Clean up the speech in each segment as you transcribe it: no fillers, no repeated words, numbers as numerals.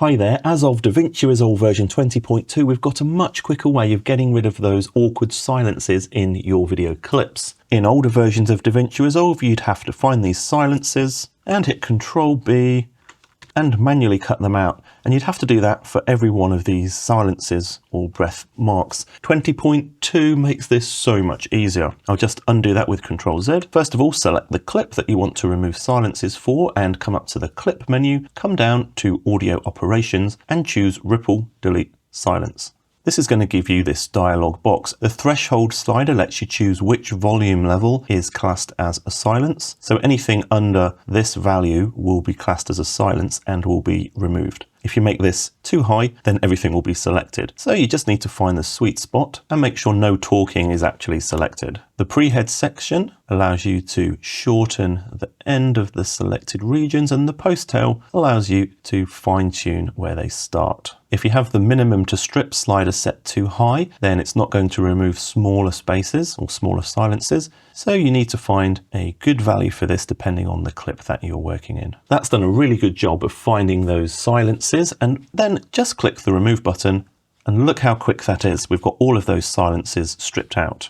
Hi there, as of DaVinci Resolve version 20.2, we've got a much quicker way of getting rid of those awkward silences in your video clips. In older versions of DaVinci Resolve, you'd have to find these silences and hit Ctrl-B and manually cut them out. And you'd have to do that for every one of these silences or breath marks. 20.2 makes this so much easier. I'll just undo that with Ctrl-Z. First of all, select the clip that you want to remove silences for and come up to the clip menu, come down to audio operations and choose Ripple Delete Silence. This is going to give you this dialog box. The threshold slider lets you choose which volume level is classed as a silence. So anything under this value will be classed as a silence and will be removed. If you make this too high, then everything will be selected. So you just need to find the sweet spot and make sure no talking is actually selected. The prehead section allows you to shorten the end of the selected regions, and the post tail allows you to fine tune where they start. If you have the minimum to strip slider set too high, then it's not going to remove smaller spaces or smaller silences. So you need to find a good value for this depending on the clip that you're working in. That's done a really good job of finding those silences, and then just click the remove button and look how quick that is. We've got all of those silences stripped out.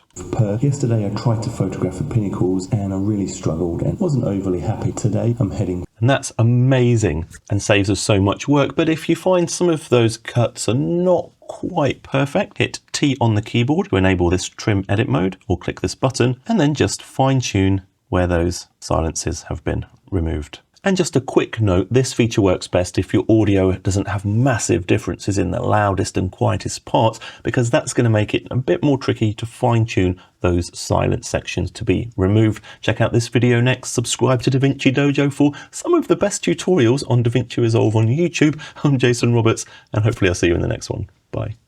Yesterday I tried to photograph the pinnacles and I really struggled and wasn't overly happy. Today I'm heading. And that's amazing and saves us so much work. But if you find some of those cuts are not quite perfect, hit T on the keyboard to enable this trim edit mode, or click this button and then just fine tune where those silences have been removed. And just a quick note, this feature works best if your audio doesn't have massive differences in the loudest and quietest parts, because that's going to make it a bit more tricky to fine tune those silent sections to be removed. Check out this video next. Subscribe to DaVinci Dojo for some of the best tutorials on DaVinci Resolve on YouTube. I'm Jason Roberts, and hopefully I'll see you in the next one. Bye.